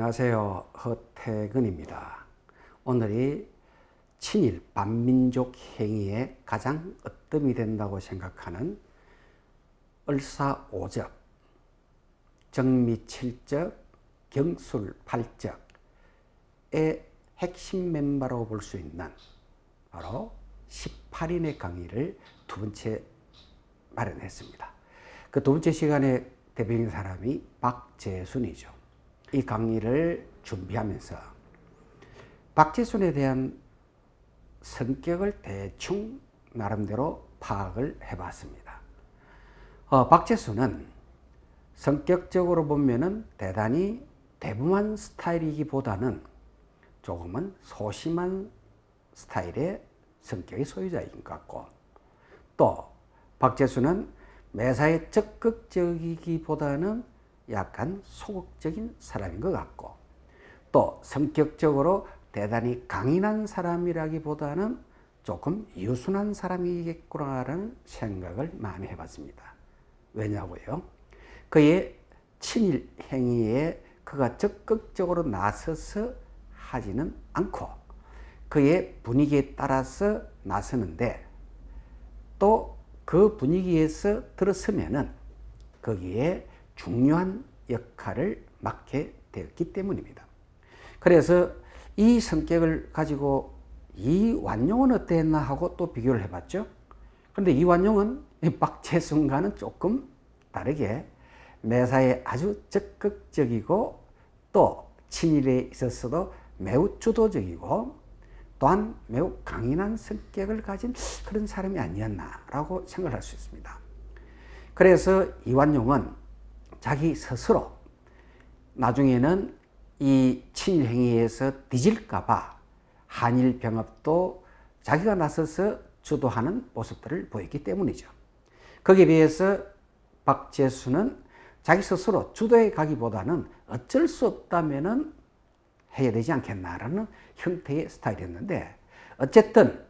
안녕하세요. 허태근입니다. 오늘이 친일 반민족 행위에 가장 으뜸이 된다고 생각하는 을사오적, 정미칠적, 경술팔적의 핵심 멤버라고 볼 수 있는 바로 18인의 강의를 두 번째 마련했습니다. 그 두 번째 시간에 대표적인 사람이 박재순이죠. 이 강의를 준비하면서 박재순에 대한 성격을 대충 나름대로 파악을 해봤습니다. 박재순은 성격적으로 보면은 대단히 대범한 스타일이기보다는 조금은 소심한 스타일의 성격의 소유자인 것 같고, 또 박재순은 매사에 적극적이기보다는 약간 소극적인 사람인 것 같고, 또 성격적으로 대단히 강인한 사람이라기보다는 조금 유순한 사람이겠구나라는 생각을 많이 해봤습니다. 왜냐고요? 그의 친일 행위에 그가 적극적으로 나서서 하지는 않고 그의 분위기에 따라서 나서는데, 또 그 분위기에서 들어서면은 거기에 중요한 역할을 맡게 되었기 때문입니다. 그래서 이 성격을 가지고 이완용은 어땠나 하고 또 비교를 해봤죠. 그런데 이완용은 박재순과는 조금 다르게 매사에 아주 적극적이고, 또 친일에 있어서도 매우 주도적이고, 또한 매우 강인한 성격을 가진 그런 사람이 아니었나라고 생각할 수 있습니다. 그래서 이완용은 자기 스스로 나중에는 이 친일 행위에서 뒤질까봐 한일 병합도 자기가 나서서 주도하는 모습들을 보였기 때문이죠. 거기에 비해서 박재순은 자기 스스로 주도해 가기보다는 어쩔 수 없다면은 해야 되지 않겠나라는 형태의 스타일이었는데, 어쨌든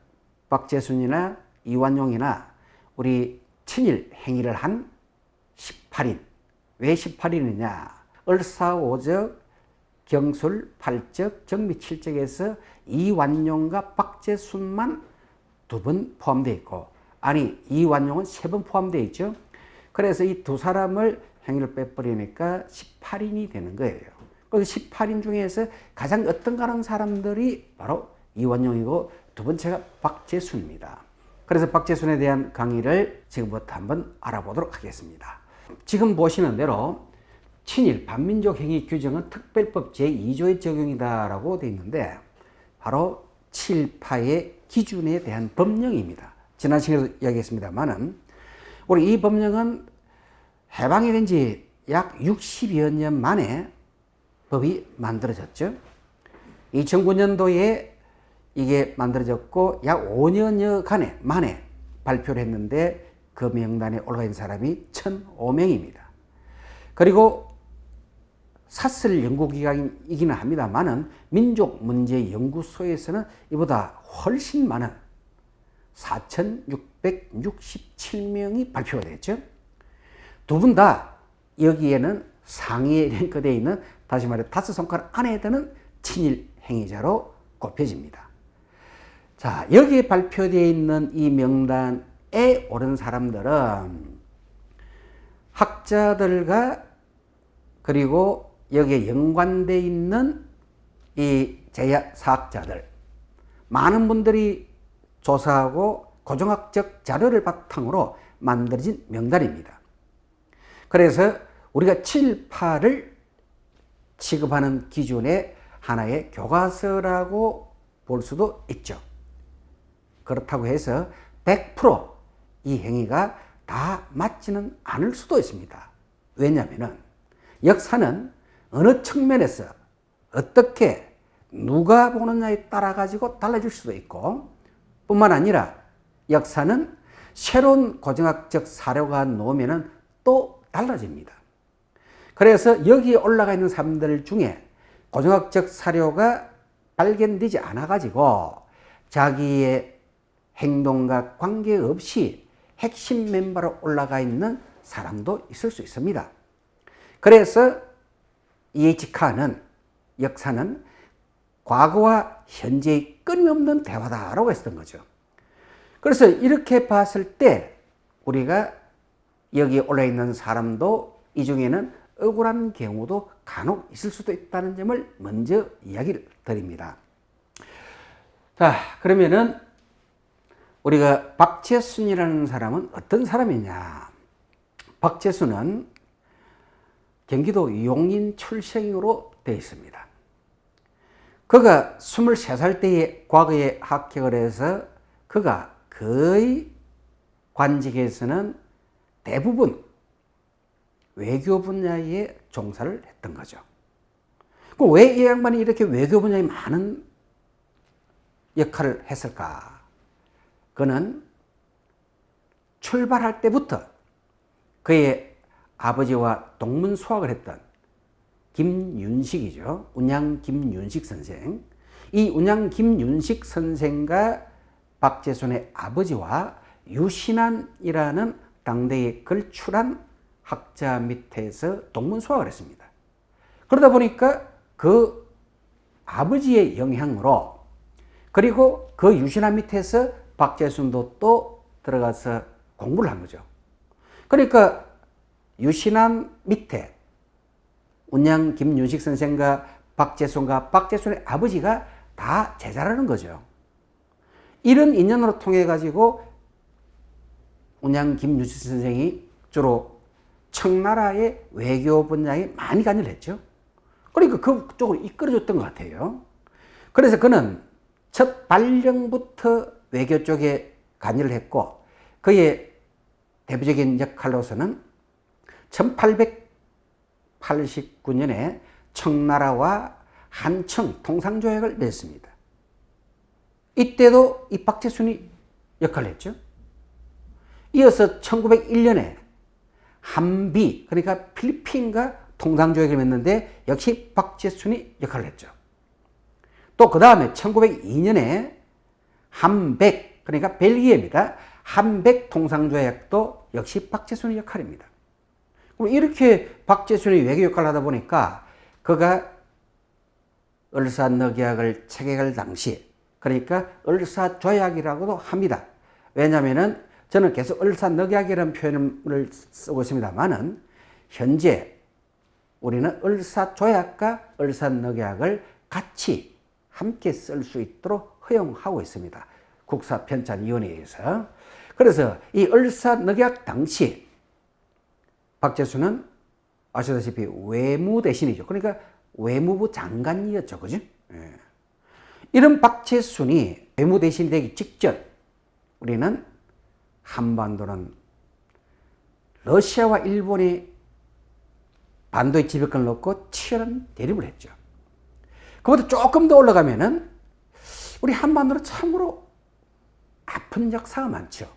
박재순이나 이완용이나 우리 친일 행위를 한 18인, 왜 18인이냐? 을사오적, 경술팔적, 정미칠적에서 이완용과 박재순만 2번 포함되어 있고, 아니 이완용은 3번 포함되어 있죠. 그래서 이 두 사람을 행위를 빼버리니까 18인이 되는 거예요. 그 18인 중에서 가장 어떤가는 사람들이 바로 이완용이고, 두 번째가 박재순입니다. 그래서 박재순에 대한 강의를 지금부터 한번 알아보도록 하겠습니다. 지금 보시는 대로 친일 반민족 행위 규정은 특별법 제2조의 적용이다라고 되어 있는데, 바로 친일파의 기준에 대한 법령입니다. 지난 시간에도 이야기했습니다만은, 우리 이 법령은 해방이 된 지 약 60여 년 만에 법이 만들어졌죠. 2009년도에 이게 만들어졌고 약 5년여간에 만에 발표를 했는데, 그 명단에 올라가 있는 사람이 1,005명입니다. 그리고 사설 연구기관이기는 합니다만은 민족문제연구소에서는 이보다 훨씬 많은 4,667명이 발표가 됐죠. 두 분 다 여기에는 상위에 랭크되어 있는, 다시 말해 5손가락 안에 드는 친일 행위자로 꼽혀집니다. 자, 여기에 발표되어 있는 이 명단에 오른 사람들은 학자들과 그리고 여기에 연관되어 있는 이 제야사학자들, 많은 분들이 조사하고 고정학적 자료를 바탕으로 만들어진 명단입니다. 그래서 우리가 친일파를 취급하는 기준의 하나의 교과서라고 볼 수도 있죠. 그렇다고 해서 100% 이 행위가 다 맞지는 않을 수도 있습니다. 왜냐하면 역사는 어느 측면에서 어떻게 누가 보느냐에 따라 가지고 달라질 수도 있고, 뿐만 아니라 역사는 새로운 고정학적 사료가 나오면 또 달라집니다. 그래서 여기에 올라가 있는 사람들 중에 고정학적 사료가 발견되지 않아 가지고 자기의 행동과 관계없이 핵심 멤버로 올라가 있는 사람도 있을 수 있습니다. 그래서 E.H. 칸은 역사는 과거와 현재의 끊임없는 대화다라고 했던 거죠. 그래서 이렇게 봤을 때 우리가 여기 올라있는 사람도 이 중에는 억울한 경우도 간혹 있을 수도 있다는 점을 먼저 이야기를 드립니다. 자, 그러면은 우리가 박재순이라는 사람은 어떤 사람이냐? 박재순은 경기도 용인 출생으로 되어 있습니다. 그가 23살 때에 과거에 합격을 해서 그가 거의 관직에서는 대부분 외교 분야에 종사를 했던 거죠. 그럼 왜 이 양반이 이렇게 외교 분야에 많은 역할을 했을까? 그는 출발할 때부터 그의 아버지와 동문수학을 했던 김윤식이죠. 운양 김윤식 선생. 이 운양 김윤식 선생과 박재순의 아버지와 유신안이라는 당대에 걸출한 학자 밑에서 동문수학을 했습니다. 그러다 보니까 그 아버지의 영향으로 그리고 그 유신안 밑에서 박재순도 또 들어가서 공부를 한 거죠. 그러니까 유신안 밑에 운양 김윤식 선생과 박재순과 박재순의 아버지가 다 제자라는 거죠. 이런 인연으로 통해 가지고 운양 김윤식 선생이 주로 청나라의 외교 분야에 많이 관여를 했죠. 그러니까 그쪽으로 이끌어줬던 것 같아요. 그래서 그는 첫 발령부터 외교 쪽에 관여를 했고 그의 대표적인 역할로서는 1889년에 청나라와 한청 통상조약을 맺었습니다. 이때도 이 박재순이 역할을 했죠. 이어서 1901년에 한비, 그러니까 필리핀과 통상조약을 맺는데 역시 박재순이 역할을 했죠. 또 그 다음에 1902년에 한백, 그러니까 벨기에입니다. 한백 통상조약도 역시 박재순의 역할입니다. 그럼 이렇게 박재순이 외교 역할을 하다 보니까 그가 을사늑약을 체결할 당시, 그러니까 을사조약이라고도 합니다. 왜냐하면은 저는 계속 을사늑약이라는 표현을 쓰고 있습니다만은 현재 우리는 을사조약과 을사늑약을 같이 함께 쓸 수 있도록 허용하고 있습니다. 국사편찬위원회에서. 그래서 이 을사늑약 당시 박재순은 아시다시피 외무 대신이죠. 그러니까 외무부 장관이었죠. 그죠? 예. 이런 박재순이 외무 대신이 되기 직전 우리는 한반도는 러시아와 일본이 반도의 지배권을 놓고 치열한 대립을 했죠. 그보다 조금 더 올라가면은 우리 한반도는 참으로 아픈 역사가 많죠.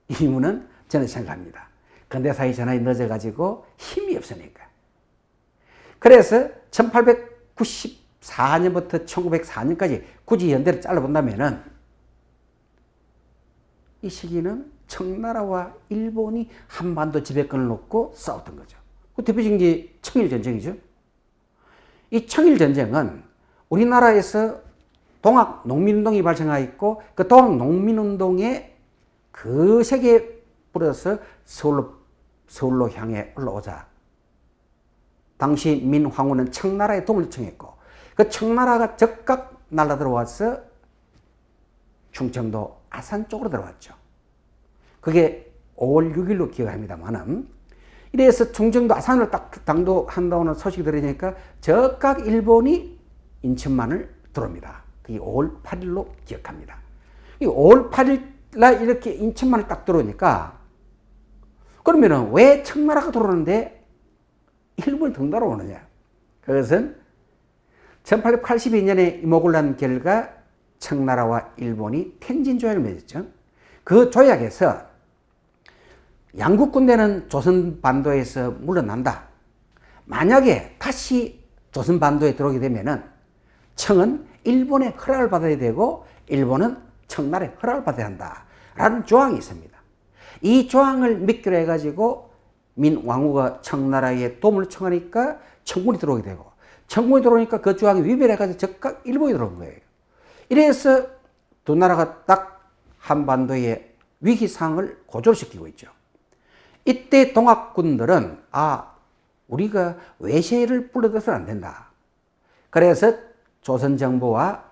이 이유는 저는 생각합니다. 근대사회 전환이 늦어가지고 힘이 없으니까. 그래서 1894년부터 1904년까지 굳이 연대를 잘라본다면은 이 시기는 청나라와 일본이 한반도 지배권을 놓고 싸웠던 거죠. 그 대표적인 게 청일전쟁이죠. 이 청일전쟁은 우리나라에서 동학농민운동이 발생하였고 그 동학농민운동에 거세게 불어서 서울로 향해 올라오자 당시 민황후는 청나라에 도움을 청했고 그 청나라가 적각 날아들어와서 충청도 아산 쪽으로 들어왔죠. 그게 5월 6일로 기억합니다만은 이래서 충청도 아산을 딱 당도한다는 소식이 들으니까 적각 일본이 인천만을 들어옵니다. 그게 5월 8일로 기억합니다. 이 5월 8일 날 이렇게 인천만을 딱 들어오니까 그러면은 왜 청나라가 들어오는데 일본이 덩달아 오느냐? 그것은 1882년에 이목을 한 결과 청나라와 일본이 텐진 조약을 맺었죠. 그 조약에서 양국 군대는 조선 반도에서 물러난다. 만약에 다시 조선 반도에 들어오게 되면은 청은 일본의 허락을 받아야 되고 일본은 청나라의 허락을 받아야 한다. 라는 조항이 있습니다. 이 조항을 믿기로 해가지고 민왕후가 청나라에 도움을 청하니까 청군이 들어오게 되고 청군이 들어오니까 그 조항이 위배해가지고 즉각 일본이 들어온 거예요. 이래서 두 나라가 딱 한반도의 위기 상황을 고조시키고 있죠. 이때 동학군들은 우리가 외세를 불러들여서는 안 된다. 그래서 조선 정부와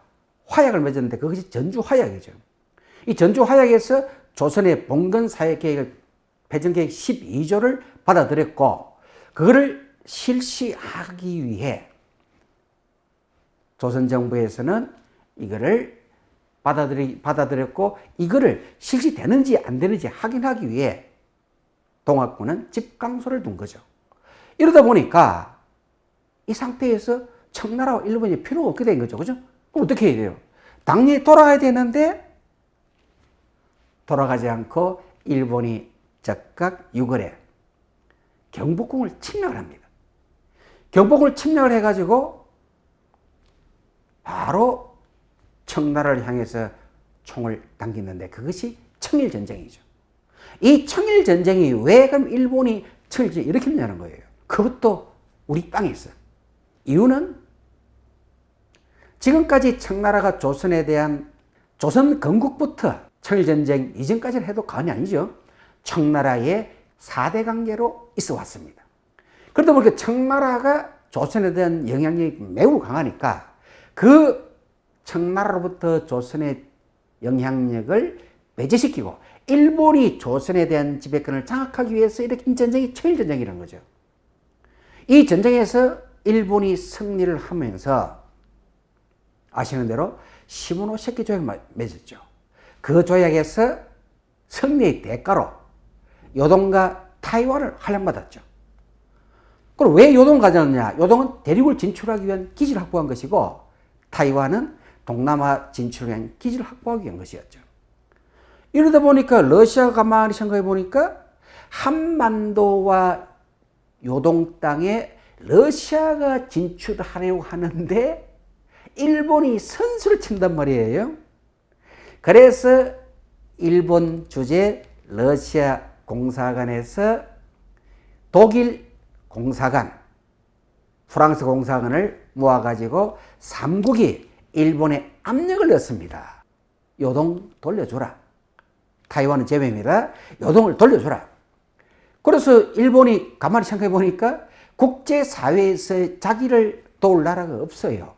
화약을 맺었는데 그것이 전주화약이죠. 이 전주화약에서 조선의 봉건사회계획을 배정계획 12조를 받아들였고 그거를 실시하기 위해 조선 정부에서는 이거를 받아들였고 이거를 실시되는지 안 되는지 확인하기 위해 동학군은 집강소를 둔 거죠. 이러다 보니까 이 상태에서 청나라와 일본이 필요가 없게 된 거죠. 그죠? 그럼 어떻게 해야 돼요? 당연히 돌아가야 되는데 돌아가지 않고 일본이 즉각 6월에 경복궁을 침략을 합니다. 경복궁을 침략을 해가지고 바로 청나라를 향해서 총을 당기는데 그것이 청일전쟁이죠. 이 청일전쟁이 왜 그럼 일본이 청일전쟁을 일으켰냐는 거예요. 그것도 우리 땅에 있어요. 이유는 지금까지 청나라가 조선에 대한 조선 건국부터 청일전쟁 이전까지는 해도 과언이 아니죠. 청나라의 4대 관계로 있어 왔습니다. 그러다 보니까 청나라가 조선에 대한 영향력이 매우 강하니까 그 청나라로부터 조선의 영향력을 배제시키고 일본이 조선에 대한 지배권을 장악하기 위해서 일으킨 전쟁이 청일전쟁이라는 거죠. 이 전쟁에서 일본이 승리를 하면서 아시는 대로 시모노세키 조약을 맺었죠. 그 조약에서 승리의 대가로 요동과 타이완을 할양받았죠. 그럼 왜 요동을 가졌느냐? 요동은 대륙을 진출하기 위한 기지를 확보한 것이고 타이완은 동남아 진출을 위한 기지를 확보하기 위한 것이었죠. 이러다 보니까 러시아가 가만히 생각해 보니까 한반도와 요동 땅에 러시아가 진출하려고 하는데 일본이 선수를 친단 말이에요. 그래서 일본 주재 러시아 공사관에서 독일 공사관, 프랑스 공사관을 모아가지고 3국이 일본에 압력을 넣습니다. 요동 돌려줘라. 타이완은 제외입니다. 요동을 돌려줘라. 그래서 일본이 가만히 생각해 보니까 국제사회에서 자기를 도울 나라가 없어요.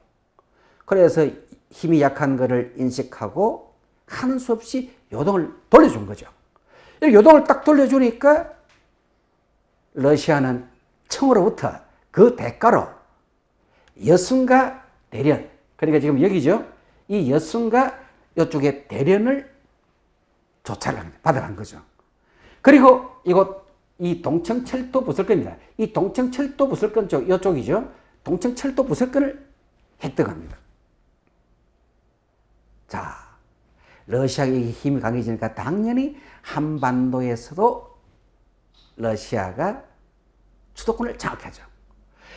그래서 힘이 약한 것을 인식하고 하는 수 없이 요동을 돌려준 거죠. 요동을 딱 돌려주니까 러시아는 청으로부터 그 대가로 여순과 대련, 그러니까 지금 여기죠. 이 여순과 이쪽에 대련을 조차를 받아간 거죠. 그리고 이 동청철도 부설권입니다. 이 동청철도 부설권 이쪽이죠. 동청철도 부설권을 획득합니다. 자, 러시아의 힘이 강해지니까 당연히 한반도에서도 러시아가 주도권을 장악하죠.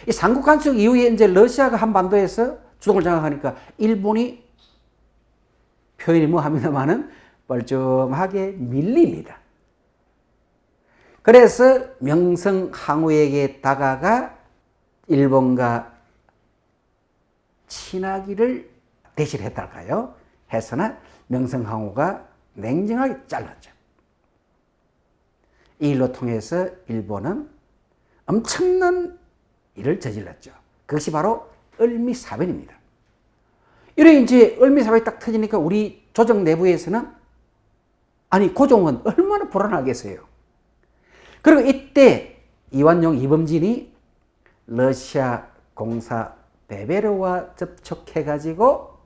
이 삼국 간섭 이후에 이제 러시아가 한반도에서 주도권을 장악하니까 일본이 표현이 합니다만은 뻘쭘하게 밀립니다. 그래서 명성황후에게 다가가 일본과 친하기를 대시를 했달까요? 했으나 명성황후가 냉정하게 잘랐죠. 이 일로 통해서 일본은 엄청난 일을 저질렀죠. 그것이 바로 을미사변입니다. 이래 이제 을미사변이 딱 터지니까 우리 조정 내부에서는 고종은 얼마나 불안하겠어요. 그리고 이때 이완용, 이범진이 러시아 공사 베베르와 접촉해가지고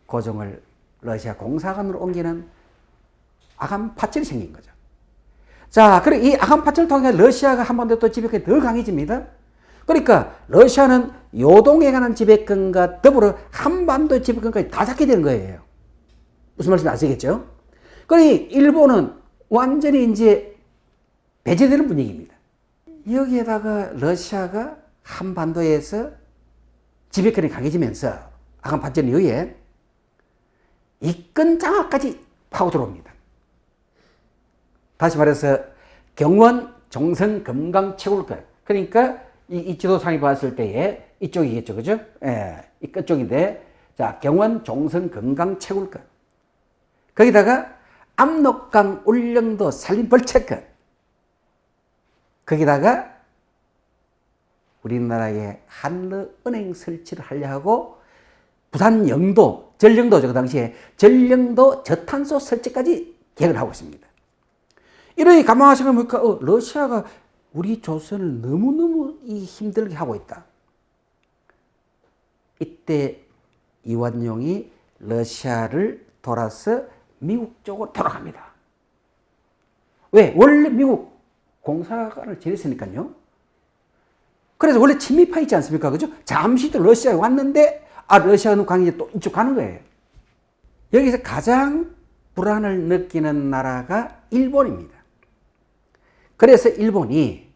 고종을 러시아 공사관으로 옮기는 아간 파절이 생긴 거죠. 자, 그리고 이 아간 파절을 통해 러시아가 한반도 또 지배권이 더 강해집니다. 그러니까 러시아는 요동에 관한 지배권과 더불어 한반도 지배권까지 다 잡게 되는 거예요. 무슨 말인지 아시겠죠? 그러니 일본은 완전히 이제 배제되는 분위기입니다. 여기에다가 러시아가 한반도에서 지배권이 강해지면서 아간 파절 이후에 이권 장악까지 파고 들어옵니다. 다시 말해서 경원, 종성, 금강, 채굴권. 그러니까 이 지도상에 봤을 때에 이쪽이겠죠. 그죠? 예, 이 끝쪽인데, 자, 경원, 종성, 건강, 채굴권. 거기다가 압록강, 울릉도, 산림, 벌채권. 거기다가 우리나라에 한러은행 설치를 하려 하고 부산 영도, 전령도죠. 그 당시에 전령도 저탄소 설치까지 계획을 하고 있습니다. 이러니 가만히 생각해보니까 러시아가 우리 조선을 너무너무 힘들게 하고 있다. 이때 이완용이 러시아를 돌아서 미국 쪽으로 돌아갑니다. 왜? 원래 미국 공사관을 지냈으니까요. 그래서 원래 친미파 있지 않습니까? 그죠? 잠시 또 러시아에 왔는데, 러시아는 강이 또 이쪽 가는 거예요. 여기서 가장 불안을 느끼는 나라가 일본입니다. 그래서 일본이,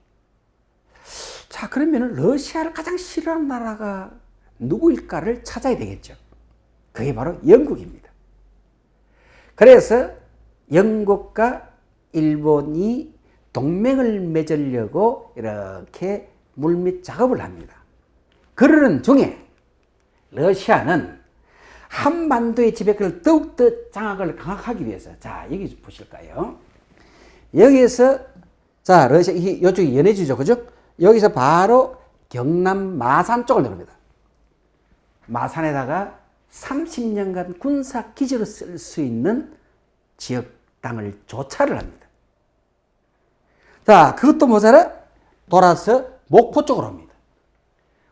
자, 그러면 러시아를 가장 싫어하는 나라가 누구일까를 찾아야 되겠죠. 그게 바로 영국입니다. 그래서 영국과 일본이 동맹을 맺으려고 이렇게 물밑 작업을 합니다. 그러는 중에 러시아는 한반도의 지배권을 더욱더 장악을 강화하기 위해서, 자, 여기 보실까요? 여기에서, 자, 러시아, 이쪽이 연해주죠. 그죠? 여기서 바로 경남 마산 쪽을 내립니다. 마산에다가 30년간 군사 기지로 쓸 수 있는 지역 땅을 조차를 합니다. 자, 그것도 모자라 돌아서 목포 쪽으로 옵니다.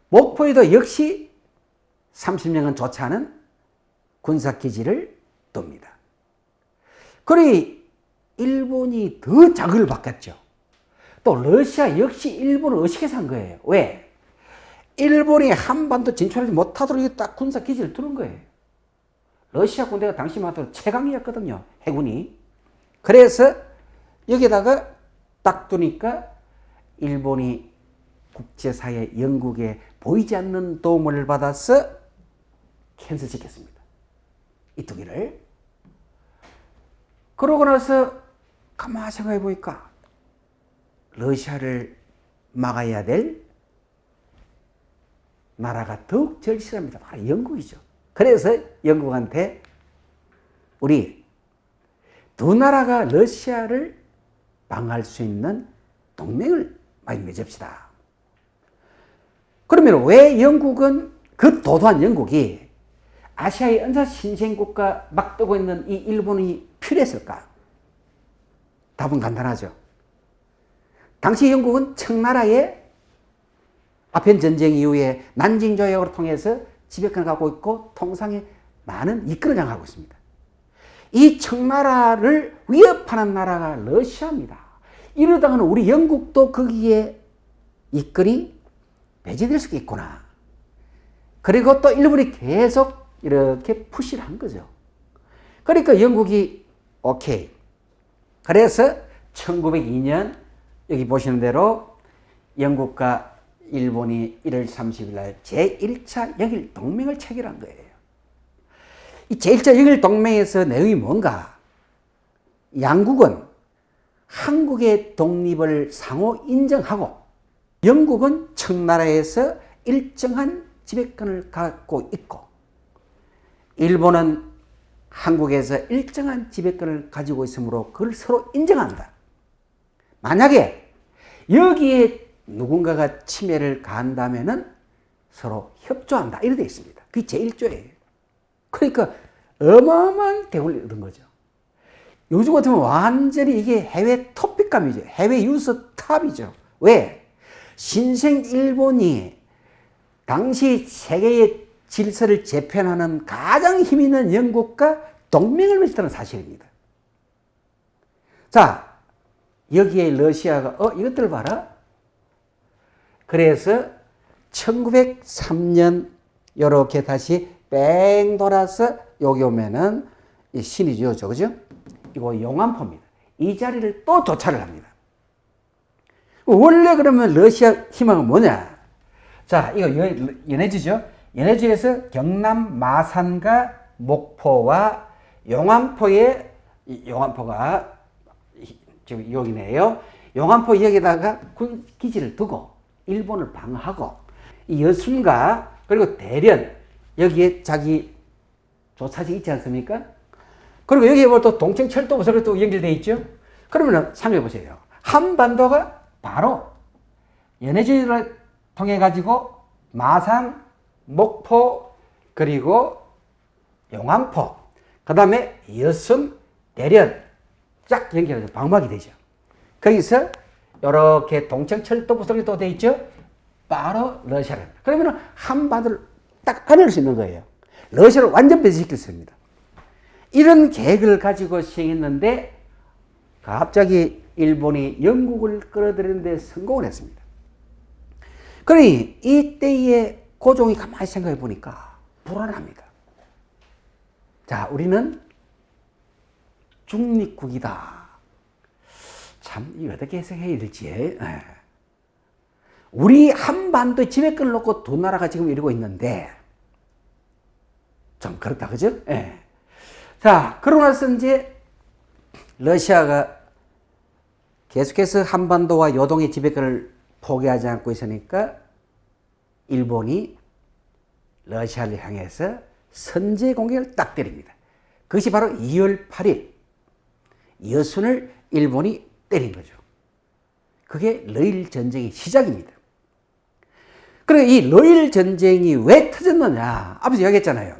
목포에도 역시 30년간 조차하는 군사 기지를 둡니다. 그러니 일본이 더 자극을 받겠죠. 또 러시아 역시 일본을 의식해서 한 거예요. 왜? 일본이 한반도 진출하지 못하도록 딱 군사 기지를 두는 거예요. 러시아 군대가 당시만 하더라도 최강이었거든요. 해군이. 그래서 여기다가 딱 두니까 일본이 국제사회 영국에 보이지 않는 도움을 받아서 캔슬시켰습니다. 이 두 개를. 그러고 나서 가만히 생각해 보니까 러시아를 막아야 될 나라가 더욱 절실합니다. 바로 영국이죠. 그래서 영국한테 우리 두 나라가 러시아를 방어할 수 있는 동맹을 많이 맺읍시다. 그러면 왜 영국은, 그 도도한 영국이 아시아의 은사 신생국가 막 뜨고 있는 이 일본이 필요했을까? 답은 간단하죠. 당시 영국은 청나라의 아편 전쟁 이후에 난징 조약을 통해서 지배권을 갖고 있고 통상에 많은 이권을 장악하고 있습니다. 이 청나라를 위협하는 나라가 러시아입니다. 이러다가는 우리 영국도 거기에 이권이 배제될 수가 있구나. 그리고 또 일본이 계속 이렇게 푸시를 한 거죠. 그러니까 영국이 오케이. 그래서 1902년 여기 보시는 대로 영국과 일본이 1월 30일 날 제1차 영일 동맹을 체결한 거예요. 이 제1차 영일 동맹에서 내용이 뭔가? 양국은 한국의 독립을 상호 인정하고 영국은 청나라에서 일정한 지배권을 갖고 있고 일본은 한국에서 일정한 지배권을 가지고 있으므로 그걸 서로 인정한다. 만약에 여기에 누군가가 침해를 가한다면은 서로 협조한다. 이렇게 되어 있습니다. 그게 제1조예요. 그러니까 어마어마한 대우를 얻은 거죠. 요즘 같으면 완전히 이게 해외 토픽감이죠. 해외 유서 탑이죠. 왜? 신생 일본이 당시 세계의 질서를 재편하는 가장 힘 있는 영국과 동맹을 맺었다는 사실입니다. 자, 여기에 러시아가 이것들 봐라. 그래서 1903년 이렇게 다시 뺑 돌아서 여기 오면은 신이죠, 그죠? 이거 용안포입니다. 이 자리를 또 조차를 합니다. 원래 그러면 러시아 희망은 뭐냐? 자, 이거 연해주죠? 연해주에서 경남 마산과 목포와 용안포에, 용안포가 지금 여기네요. 용안포 여기다가 군 기지를 두고 일본을 방어하고 이 여순과 그리고 대련 여기에 자기 조차지 있지 않습니까? 그리고 여기에 뭐 또 동청철도 부서로 또 연결되어 있죠. 그러면 참여해 보세요. 한반도가 바로 연해주를 통해 가지고 마산, 목포, 그리고 용안포, 그 다음에 여순, 대련 쫙 연결해서 방막이 되죠. 거기서 이렇게 동청철도 부서로 또 되어 있죠. 바로 러시아를. 그러면 한반도를 딱 안을 수 있는 거예요. 러시아를 완전 배제시킬 수 있습니다. 이런 계획을 가지고 시행했는데 갑자기 일본이 영국을 끌어들이는데 성공을 했습니다. 그러니 이때의 고종이 가만히 생각해 보니까 불안합니다. 자, 우리는 중립국이다. 참, 이 어떻게 해석해야 될지. 우리 한반도에 지배권을 놓고 두 나라가 지금 이러고 있는데 좀 그렇다, 그죠? 예. 자, 그러고 나서 이제 러시아가 계속해서 한반도와 요동의 지배권을 포기하지 않고 있으니까 일본이 러시아를 향해서 선제 공격을 딱 때립니다. 그것이 바로 2월 8일 여순을 일본이 때린 거죠. 그게 러일 전쟁의 시작입니다. 그리고 이 러일 전쟁이 왜 터졌느냐? 앞에서 이야기했잖아요.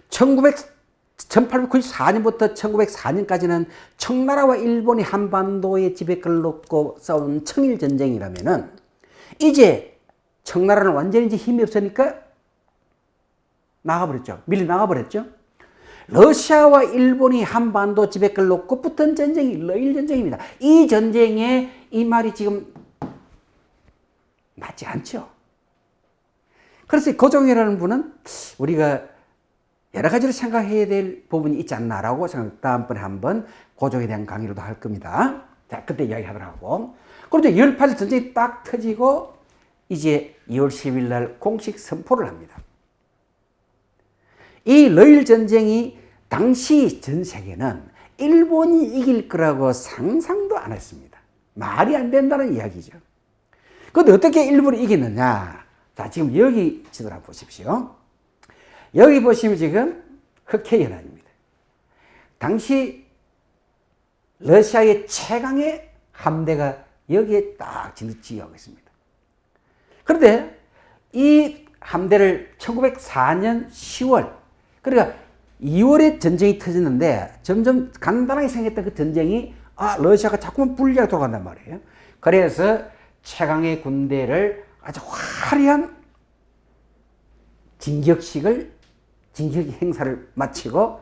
1894년부터 1904년까지는 청나라와 일본이 한반도의 지배권을 놓고 싸운 청일전쟁이라면은 이제 청나라는 완전히 이제 힘이 없으니까 나가버렸죠. 밀리 나가버렸죠. 러시아와 일본이 한반도 지배권을 놓고 붙은 전쟁이 러일전쟁입니다. 이 전쟁에 이 말이 지금 맞지 않죠. 그래서 고종이라는 분은 우리가 여러 가지를 생각해야 될 부분이 있지 않나라고 생각. 다음번에 한번 고종에 대한 강의로도 할 겁니다. 자, 그때 이야기하더라고. 그리고 이제 2월 8일 전쟁이 딱 터지고 이제 2월 10일 날 공식 선포를 합니다. 이 러일 전쟁이 당시 전 세계는 일본이 이길 거라고 상상도 안 했습니다. 말이 안 된다는 이야기죠. 그런데 어떻게 일본이 이겼느냐? 자, 지금 여기 지도를 한번 보십시오. 여기 보시면 지금 흑해연안입니다. 당시 러시아의 최강의 함대가 여기에 딱 진입지하고 있습니다. 그런데 이 함대를 1904년 10월, 그러니까 2월에 전쟁이 터졌는데 점점 간단하게 생겼던 그 전쟁이 러시아가 자꾸만 불리하게 돌아간단 말이에요. 그래서 최강의 군대를 아주 화려한 진격 행사를 마치고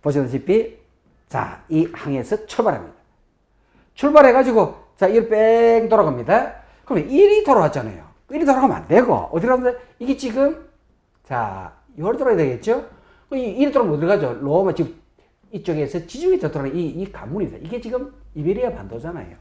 보시다시피 자, 이 항에서 출발합니다. 출발해가지고 자, 이를 뺑 돌아갑니다. 그러면 일이 돌아왔잖아요. 일이 돌아가면 안 되고 어디로 가면 이게 지금 자, 이걸 돌아야 되겠죠? 일이 돌아가면 어디로 가죠? 로마 지금 이쪽에서 지중해에서 돌아가는 이 관문입니다. 이게 지금 이베리아 반도잖아요.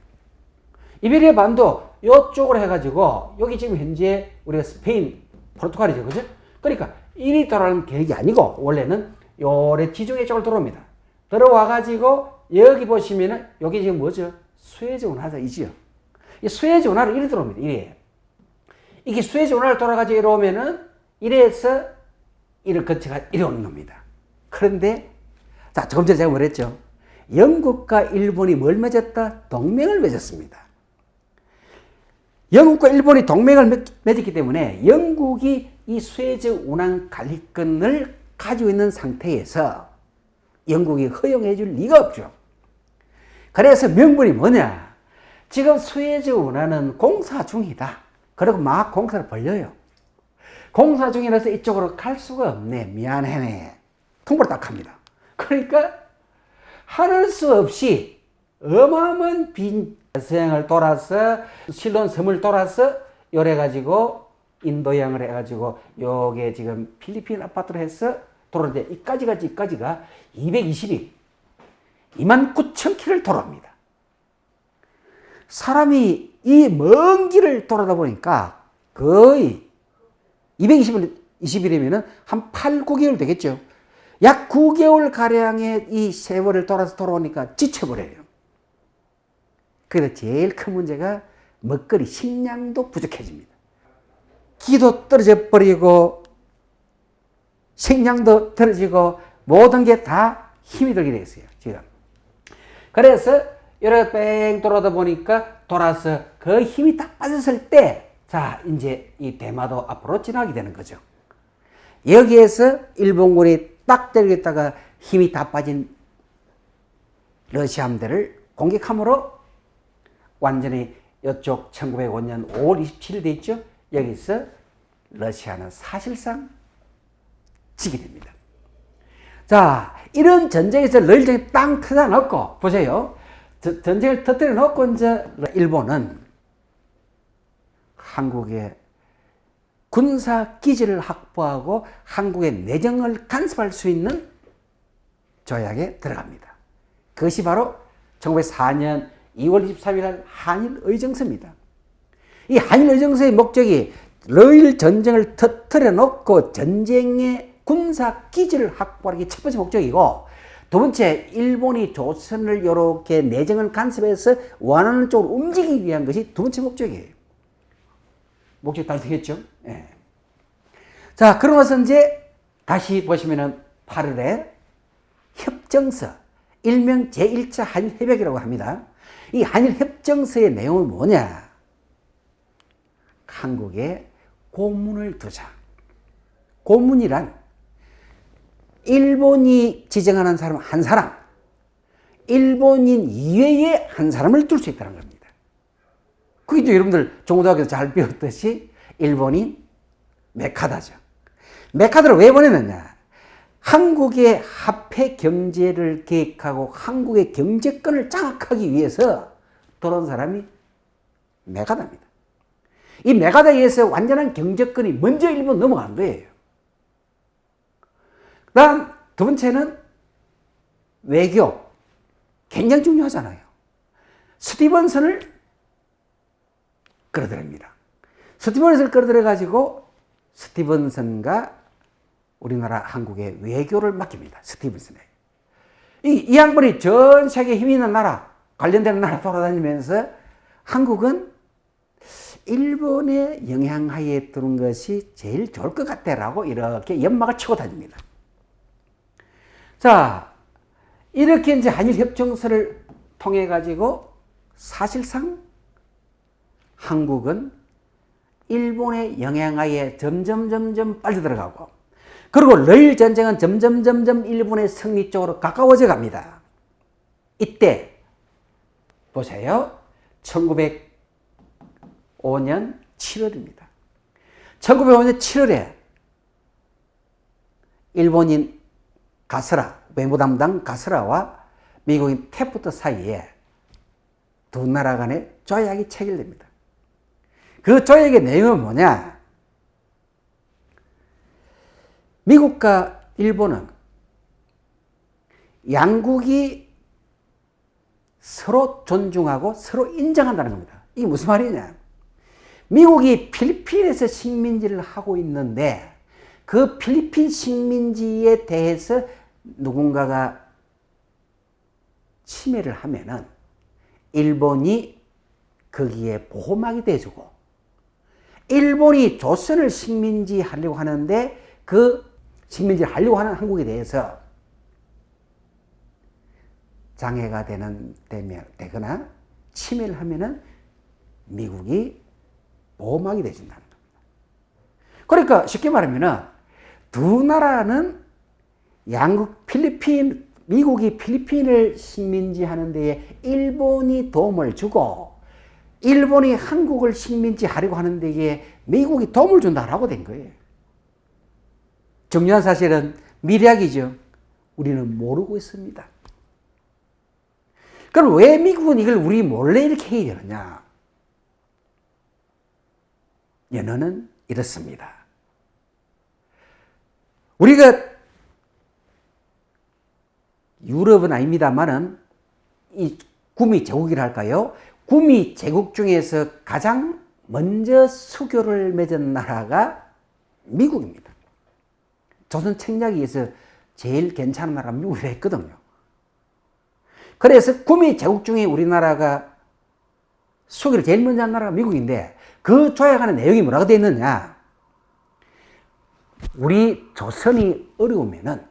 이베리아 반도 이쪽으로 해가지고 여기 지금 현재 우리가 스페인, 포르투갈이죠, 그죠? 그러니까 일이 돌아가는 계획이 아니고 원래는 요래 지중해 쪽으로 들어옵니다. 들어와가지고 여기 보시면은 여기 지금 뭐죠? 수에즈 운하이지요. 이 수에즈 운하로 이리 들어옵니다. 이래. 이게 수에즈 운하를 돌아가지고 이러면은 이래서 이를 거쳐가 이리 오는 겁니다. 그런데 자, 조금 전에 제가 뭐랬죠? 영국과 일본이 뭘 맺었다? 동맹을 맺었습니다. 영국과 일본이 동맹을 맺었기 때문에 영국이 이 수에즈 운항 관리권을 가지고 있는 상태에서 영국이 허용해 줄 리가 없죠. 그래서 명분이 뭐냐? 지금 수에즈 운하는 공사 중이다. 그리고 막 공사를 벌려요. 공사 중이라서 이쪽으로 갈 수가 없네. 미안해네. 통보를 딱 합니다. 그러니까 하는 수 없이 어마어마한 빈 서양을 돌아서 실론 섬을 돌아서 요래 가지고 인도양을 해가지고 요게 지금 필리핀 아파트로 해서 돌아오는데 이까지가 220일 29,000km를 돌아옵니다. 사람이 이 먼 길을 돌아다 보니까 거의 220일이면 한 8, 9개월 되겠죠. 약 9개월 가량의 이 세월을 돌아서 돌아오니까 지쳐버려요. 그래서 제일 큰 문제가 먹거리, 식량도 부족해집니다. 기도 떨어져 버리고 식량도 떨어지고 모든 게 다 힘이 들게 됐어요, 지금. 그래서 이렇게 뺑 돌아다 보니까 돌아서 그 힘이 딱 빠졌을 때, 자, 이제 이 대마도 앞으로 지나게 되는 거죠. 여기에서 일본군이 딱 때리겠다가 힘이 다 빠진 러시아 함대를 공격함으로 완전히 이쪽 1905년 5월 27일 돼 있죠. 여기서 러시아는 사실상 지게 됩니다. 자, 이런 전쟁에서 러일전이 땅 터져 넣고, 보세요. 전쟁을 터뜨려 놓고 이제 일본은 한국의 군사 기지를 확보하고 한국의 내정을 간섭할 수 있는 조약에 들어갑니다. 그것이 바로 1904년 2월 23일 날 한일의정서입니다. 이 한일의정서의 목적이 러일 전쟁을 터뜨려 놓고 전쟁의 군사 기지를 확보하는 게 첫 번째 목적이고, 두 번째, 일본이 조선을 이렇게 내정을 간섭해서 원하는 쪽으로 움직이기 위한 것이 두 번째 목적이에요. 목적 다 되겠죠? 예. 자, 그러고 나서 이제 다시 보시면은 8월에 협정서, 일명 제1차 한일협약이라고 합니다. 이 한일협정서의 내용은 뭐냐? 한국에 고문을 두자. 고문이란 일본이 지정하는 사람 한 사람, 일본인 이외에 한 사람을 둘 수 있다는 겁니다. 그게 이제 여러분들 중고등학교에서 잘 배웠듯이 일본인 메카다죠. 메카다를 왜 보내느냐? 한국의 화폐 경제를 계획하고 한국의 경제권을 장악하기 위해서 들어온 사람이 메가다입니다. 이 메가다에 의해서 완전한 경제권이 먼저 일본 넘어간 거예요. 그 다음 두 번째는 외교. 굉장히 중요하잖아요. 스티븐슨을 끌어들입니다. 스티븐슨을 끌어들여가지고 스티븐슨과 우리나라 한국의 외교를 맡깁니다. 스티븐슨에. 이 양반이 전 세계 힘 있는 나라, 관련되는 나라 돌아다니면서 한국은 일본의 영향하에 두는 것이 제일 좋을 것 같다라고 이렇게 연막을 치고 다닙니다. 자, 이렇게 이제 한일협정서를 통해 가지고 사실상 한국은 일본의 영향하에 점점 빠져들어가고, 그리고 러일 전쟁은 점점 일본의 승리 쪽으로 가까워져 갑니다. 이때 보세요. 1905년 7월입니다. 1905년 7월에 일본인 가스라, 외무 담당 가스라와 미국인 태프트 사이에 두 나라 간의 조약이 체결됩니다. 그 조약의 내용은 뭐냐? 미국과 일본은 양국이 서로 존중하고 서로 인정한다는 겁니다. 이게 무슨 말이냐? 미국이 필리핀에서 식민지를 하고 있는데 그 필리핀 식민지에 대해서 누군가가 침해를 하면은 일본이 거기에 보호막이 돼주고, 일본이 조선을 식민지 하려고 하는데 그 식민지를 하려고 하는 한국에 대해서 장애가 되거나 침해를 하면은 미국이 보호막이 돼준다는 겁니다. 그러니까 쉽게 말하면은 두 나라는 양국 미국이 필리핀을 식민지 하는 데에 일본이 도움을 주고, 일본이 한국을 식민지 하려고 하는 데에 미국이 도움을 준다라고 된 거예요. 중요한 사실은 미략이죠. 우리는 모르고 있습니다. 그럼 왜 미국은 이걸 우리 몰래 이렇게 해야 되느냐? 연어는 이렇습니다. 우리가 유럽은 아닙니다만은 이 구미 제국이랄까요? 구미 제국 중에서 가장 먼저 수교를 맺은 나라가 미국입니다. 조선 책략에 의해서 제일 괜찮은 나라가 미국이라 했거든요. 그래서 구미 제국 중에 우리나라가 수기를 제일 먼저 한 나라가 미국인데 그 조약하는 내용이 뭐라고 되어 있느냐. 우리 조선이 어려우면은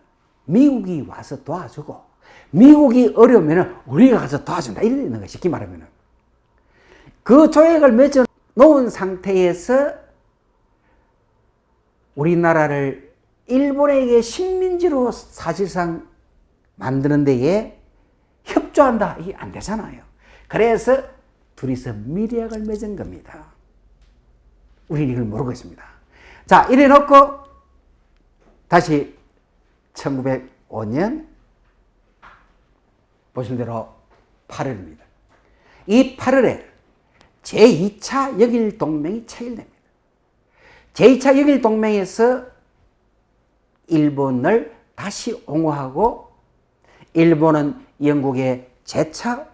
미국이 와서 도와주고 미국이 어려우면은 우리가 가서 도와준다. 이래 있는 거야. 쉽게 말하면은. 그 조약을 맺어 놓은 상태에서 우리나라를 일본에게 식민지로 사실상 만드는 데에 협조한다. 이게 안 되잖아요. 그래서 둘이서 밀약을 맺은 겁니다. 우리는 이걸 모르고 있습니다. 자, 이래 놓고 다시 1905년 보신 대로 8월입니다. 이 8월에 제2차 역일동맹이 체결됩니다. 제2차 역일동맹에서 일본을 다시 옹호하고 일본은 영국에 재차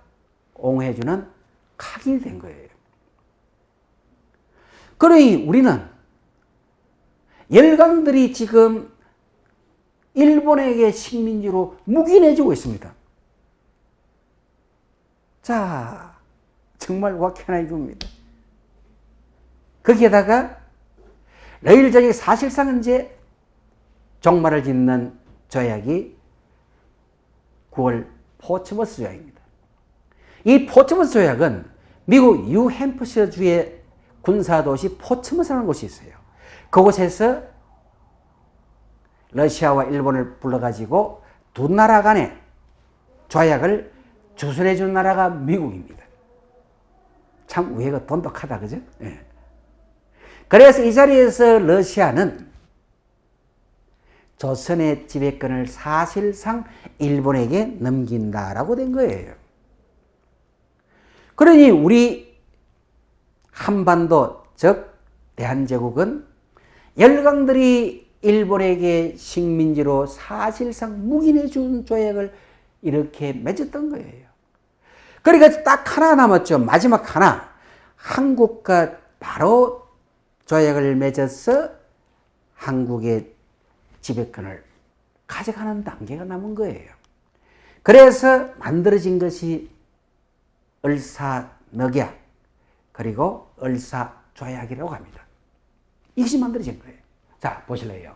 옹호해주는 각인이 된 거예요. 그러니 우리는 열강들이 지금 일본에게 식민지로 묵인해주고 있습니다. 자, 정말 와케나이 겁니다. 거기에다가 러일족이 사실상은 이제 종말을 짓는 조약이 9월 포츠머스 조약입니다. 이 포츠머스 조약은 미국 뉴햄프셔주의 군사도시 포츠머스라는 곳이 있어요. 그곳에서 러시아와 일본을 불러가지고 두 나라 간의 조약을 주선해 준 나라가 미국입니다. 참 우애가 돈독하다, 그죠? 예. 그래서 이 자리에서 러시아는 조선의 지배권을 사실상 일본에게 넘긴다라고 된 거예요. 그러니 우리 한반도, 즉 대한제국은 열강들이 일본에게 식민지로 사실상 묵인해 준 조약을 이렇게 맺었던 거예요. 그러니까 딱 하나 남았죠. 마지막 하나. 한국과 바로 조약을 맺어서 한국의 지배권을 가져가는 단계가 남은 거예요. 그래서 만들어진 것이 을사늑약 그리고 을사조약이라고 합니다. 이것이 만들어진 거예요. 자, 보실래요?